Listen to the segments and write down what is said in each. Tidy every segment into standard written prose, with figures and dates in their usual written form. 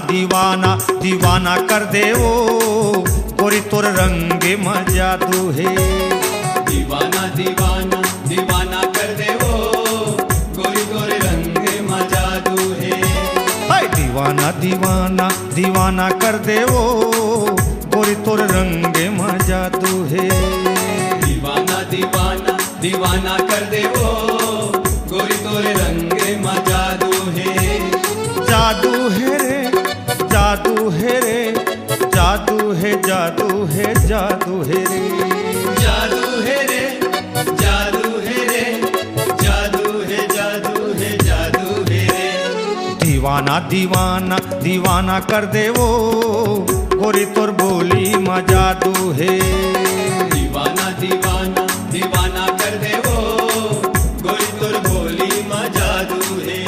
दीवाना दीवाना कर दे वो गोरी तोर रंगे में जादू है। दीवाना दीवाना दीवाना कर दे वो गोरी तोरे रंगे में जादू है। हाय दीवाना दीवाना दीवाना कर दे वो गोरी तोर रंगे में जादू है। दीवाना दीवाना दीवाना कर दे वो गोरी तोरे रंगे में जादू है। जादू है रे जादू है रे जादू है जादू है जादू है रे जादू है रे जादू है रे जादू है जादू है जादू है रे। दीवाना दीवाना दीवाना कर दे वो गोरी तोर बोली में जादू है। दीवाना दीवाना दीवाना कर दे वो गोरी तोर बोली में जादू है।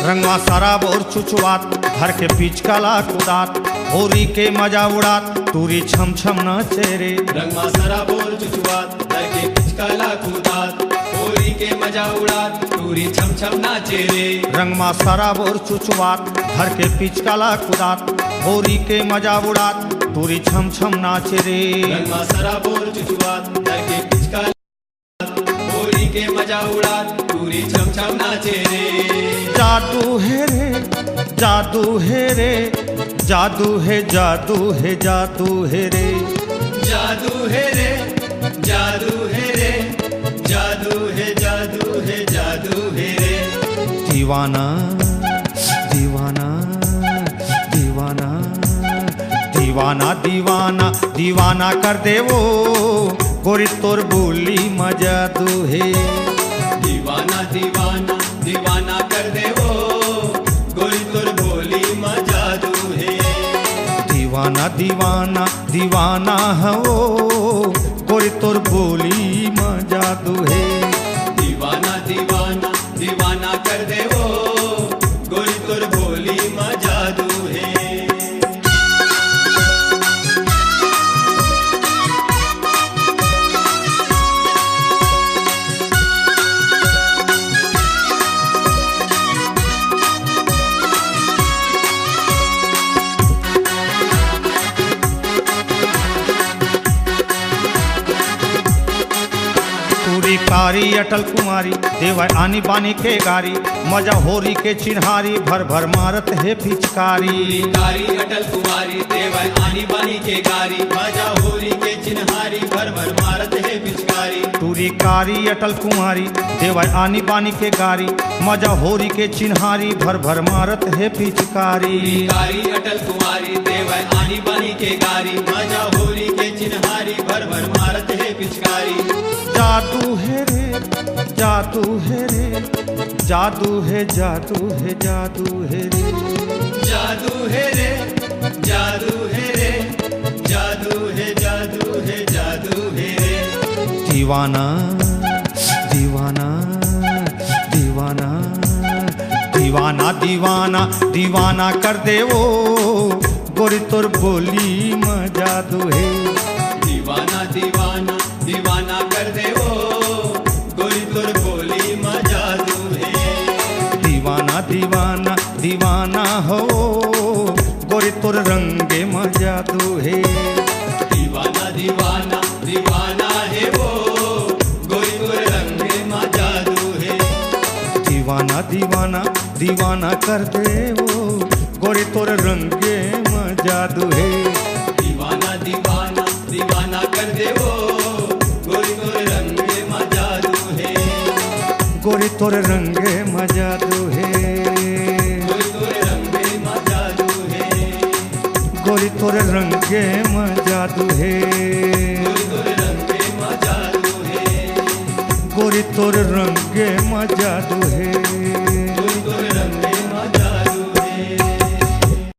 रंगवा शराब और चुचुआत घर के बीच काला कुदात होरी के मजा उड़ात तूरी छम छम नाचे रे। रंगमा शराब और चुचुआत घर के बीच काला कुदात होरी के मजा उड़ात तूरी छम छम नाचे रे। रंगवा शराब और चुचुआत घर के बीच काला कुदात होरी के मजा उड़ात तूरी छम छम नाचे रे। रंगमा शराब और चुचुआत घर के बीच काला होरी के मजा उड़ात तूरी छम छम नाचे रे। जादू है रे जादू है रे जादू है जादू है जादू है रे जादू है रे जादू है रे जादू है जादू है जादू है रे। दीवाना दीवाना दीवाना दीवाना दीवाना दीवाना कर दे वो गोरी तोर बोली में जादू है। दीवाना दीवाना दीवाना कर दे वो गोरी तोर बोली में जादू है। दीवाना दीवाना दीवाना है वो गोरी तोर बोली में जादू है। दीवाना दीवाना दीवाना कर दे वो गोरी तोर बोली में जादू है। कारी अटल कुमारी देवाय आनी बानी के गारी मजा होरी के चिन्हारी भर भर मारत है पिचकारी। कारी अटल कुमारी देवाय आनी बानी के गारी मजा होरी के चिन्हारी भर भर मारत है पिचकारी। टूरी कारी अटल कुमारी देवाय आनी बानी के गारी मजा होरी के चिन्हारी भर भर मारत है पिचकारी। कारी अटल कुमारी देवाय आनी बानी के गारी मजा होरी के चिन्हारी भर भर मारत है पिचकारी। जादू है रे जादू है रे जादू है जादू है जादू है रे जादू है रे जादू है रे जादू है जादू है जादू है रे। दीवाना दीवाना दीवाना दीवाना दीवाना दीवाना कर दे वो गोरी तोर बोली में जादू है। दीवाना दीवाना दीवाना कर दे वो गोरी तोर बोली में जादू है। दीवाना दीवाना दीवाना हो गोरी तोर रंगे में जादू है। दीवाना दीवाना दीवाना है वो गोरी तोर रंगे में जादू है। दीवाना दीवाना दीवाना कर दे वो गोरी तोर रंगे में जादू है। दीवाना दीवाना दीवाना कर दे वो गोरी तोर रंगे में जादू है। गोरी तोर रंगे में जादू है। गोरी तोर रंगे में जादू है। गोरी तोर रंगे में जादू है। गोरी तोर रंगे में जादू है। गोरी तोर रंगे में जादू है।